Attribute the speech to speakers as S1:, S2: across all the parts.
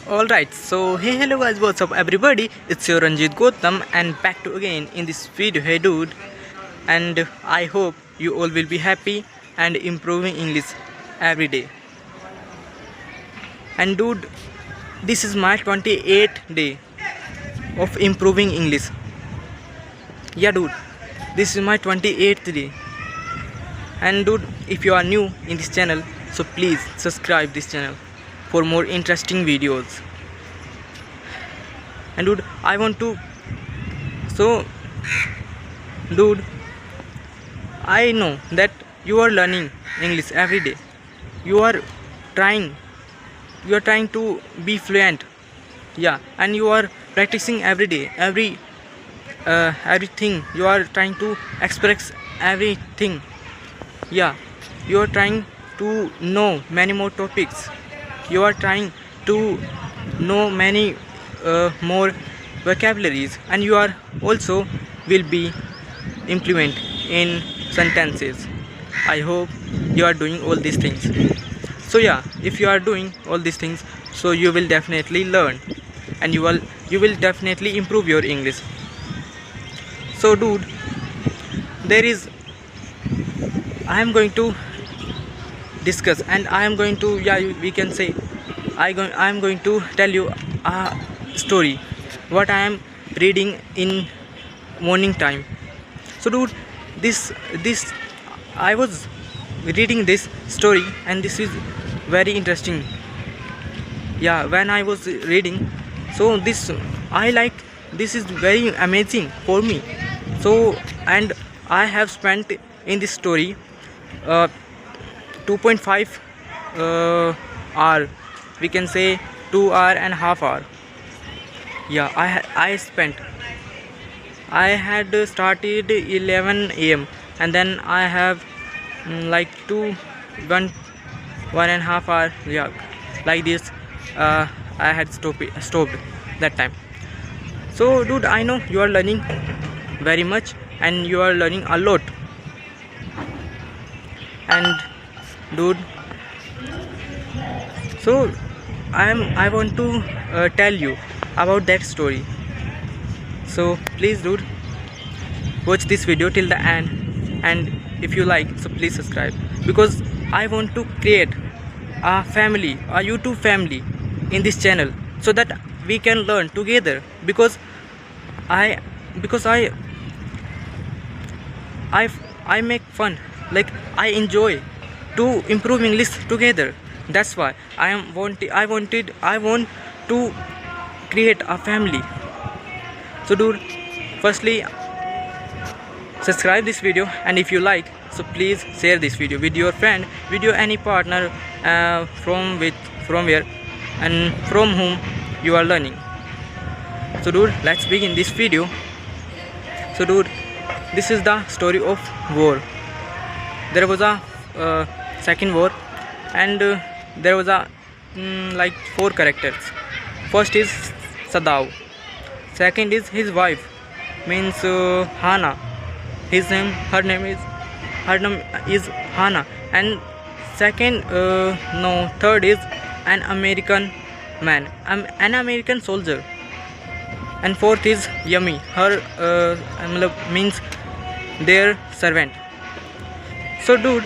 S1: Alright, so hey hello guys, what's up everybody, it's your Ranjit Gautam and back to again in this video. Hey dude, and I hope you all will be happy and improving English every day. And dude, this is my 28th day of improving English. Yeah dude, this is my 28th day. And dude, if you are new in this channel, so please subscribe this channel for more interesting videos. And dude, I want to so dude, I know that you are learning English every day. You are trying to be fluent. Yeah, and you are practicing every day, everything. You are trying to express everything. Yeah, you are trying to know many more topics. You are trying to know many more vocabularies, and you are also will be implement in sentences. I hope you are doing all these things. So yeah, if you are doing all these things, so you will definitely learn, and you will definitely improve your English. So dude, there is I am going to discuss, and I am going to, we can say, I am going to tell you a story what I am reading in morning time. So dude, this I was reading this story, and this is very interesting. Yeah, when I was reading, so this I like, this is very amazing for me. So, and I have spent in this story 2.5 hour, we can say 2 hour and a half hour. Yeah, I had started 11 a.m. and then I have like 1.5 hour. Yeah, like this. I had stopped that time. So dude, I know you are learning very much, and you are learning a lot. And dude, so I want to tell you about that story. So please dude, watch this video till the end, and if you like, so please subscribe, because I want to create a family, a YouTube family in this channel, so that we can learn together. Because I make fun, like I enjoy to improve English together. That's why I want to create a family. So dude, firstly subscribe this video, and if you like, so please share this video with your friend, with your any partner, from where and from whom you are learning. So dude, let's begin this video. So dude, this is the story of war. There was a second war, and there was a like 4 characters. First is Sadao, second is his wife, means Hana. Her name is Hana. And third is an American man, an American soldier. And fourth is Yummy, her means their servant. So dude,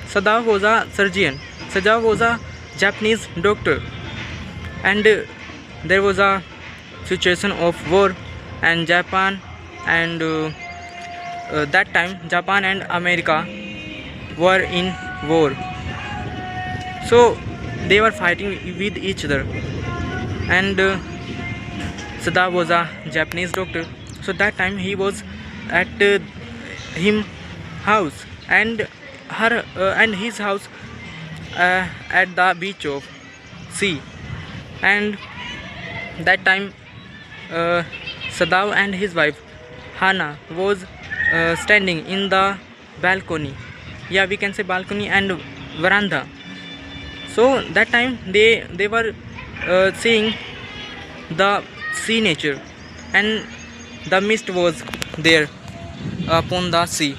S1: Sadao was a surgeon. Sadao was a Japanese doctor, and there was a situation of war and Japan, and that time Japan and America were in war. So they were fighting with each other, and Sadao was a Japanese doctor. So that time he was at him house, and her and his house at the beach of sea. And that time Sadao and his wife Hana was standing in the balcony. Yeah, we can say balcony and veranda. So that time they were seeing the sea nature, and the mist was there upon the sea.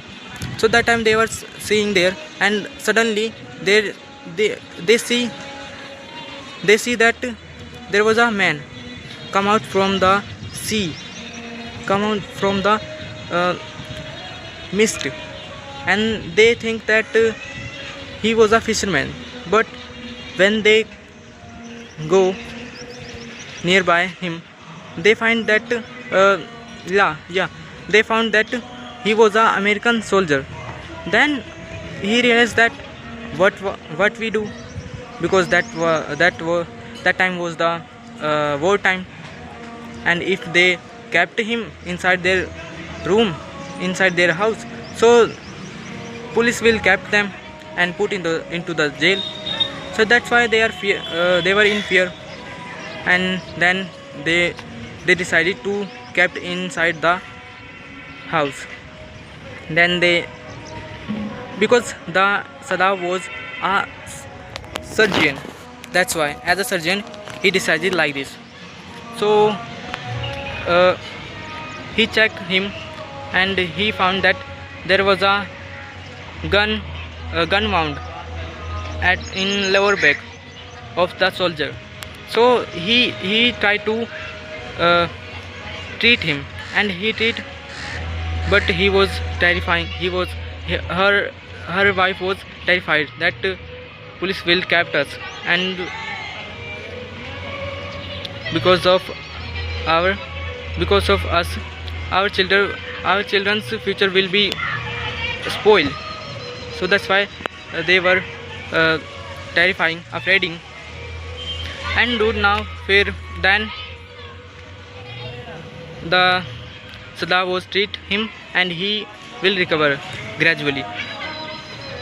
S1: So that time they were seeing there, and suddenly they see they see that there was a man come out from the sea, come out from the mist, and they think that he was a fisherman. But when they go nearby him, they find that they found that he was a American soldier. Then he realized that what we do, because that time was the war time, and if they kept him inside their room, inside their house, so police will kept them and put into the jail. So that's why they were in fear, and then they decided to kept inside the house. Then because the Sadao was a surgeon, that's why as a surgeon he decided like this. So he checked him, and he found that there was a gun wound in lower back of the soldier. So he tried to treat him, and he treat, but he was terrifying. Her wife was terrified that police will capture us, and because of us, our children's future will be spoiled. So that's why they were terrifying, afraiding, and do now fear. Then the Sada was treat him, and he will recover gradually.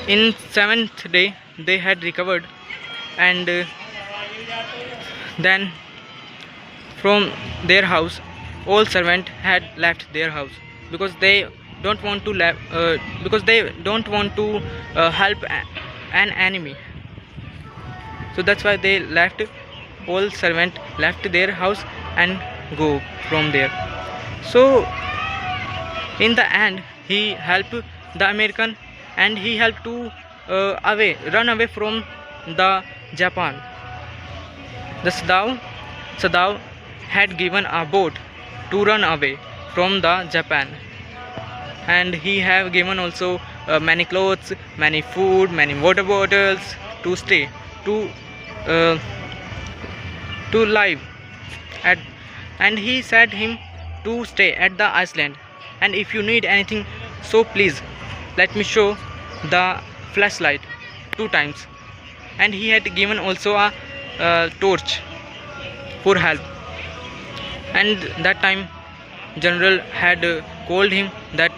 S1: In 7th day they had recovered, and then from their house all servant had left their house, because they don't want to help an enemy. So that's why they left. All servant left their house and go from there. So in the end he helped the American, and he helped to run away from the Japan. The Sadao had given a boat to run away from the Japan, and he have given also many clothes, many food, many water bottles to stay, to live at, and he said him to stay at the Iceland, and if you need anything, so please let me show the flashlight 2 times. And he had given also a torch for help, and that time general had called him that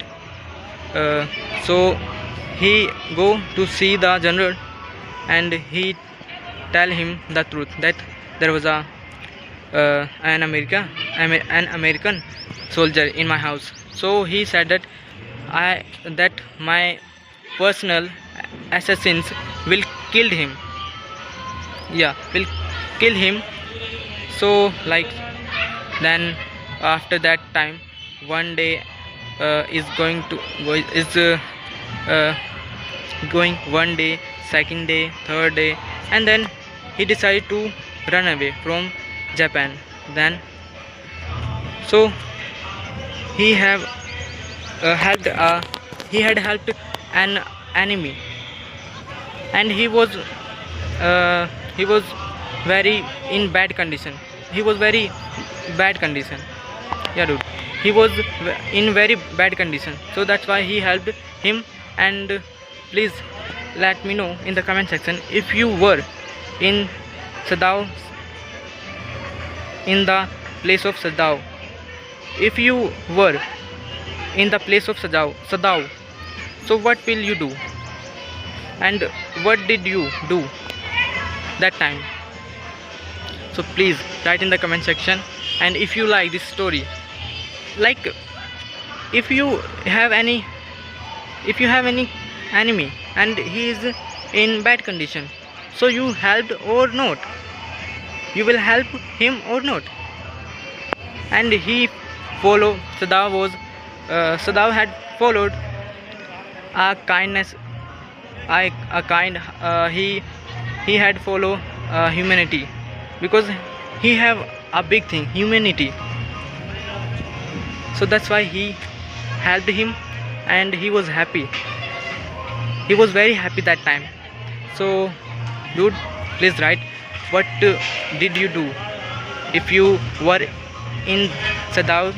S1: so he go to see the general, and he tell him the truth that there was an American soldier in my house. So he said that my personal assassins will kill him, will kill him. So like, then after that time, one day is going, one day, second day, third day, and then he decided to run away from Japan. Then so he had helped an enemy, and he was very in bad condition. He was very bad condition. Yeah, dude. He was in very bad condition. So that's why he helped him. And please let me know in the comment section if you were in Sadao, in the place of Sadao. If you were in the place of Sadao, so what will you do? And what did you do that time? So please write in the comment section. And if you like this story, like if you have any enemy and he is in bad condition, so you helped or not? You will help him or not? And he followed, Sadao had followed a kindness, he had followed humanity, because he have a big thing, humanity. So that's why he helped him, and he was happy. He was very happy that time. So dude, please write what did you do if you were in Sadav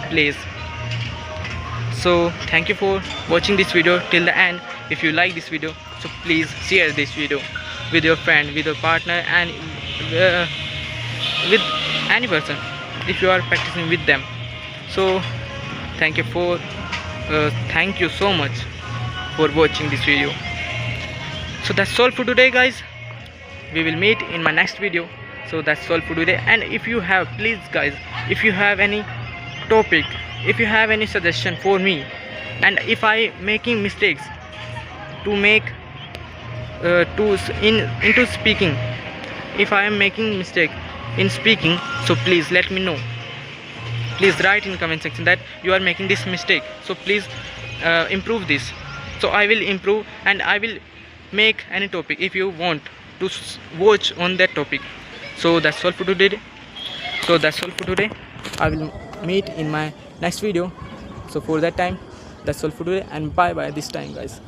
S1: place. So thank you for watching this video till the end. If you like this video, so please share this video with your friend, with your partner, and with any person if you are practicing with them. So thank you so much for watching this video. So that's all for today, guys. We will meet in my next video. So that's all for today. And if you have, please guys, if you have any topic, if you have any suggestion for me, and if I making mistakes to make into speaking, if I am making mistake in speaking, so please let me know. Please write in comment section that you are making this mistake, so please improve this. So I will improve, and I will make any topic if you want to watch on that topic. So that's all for today. I will meet in my next video. So for that time, that's all for today, and bye bye this time, guys.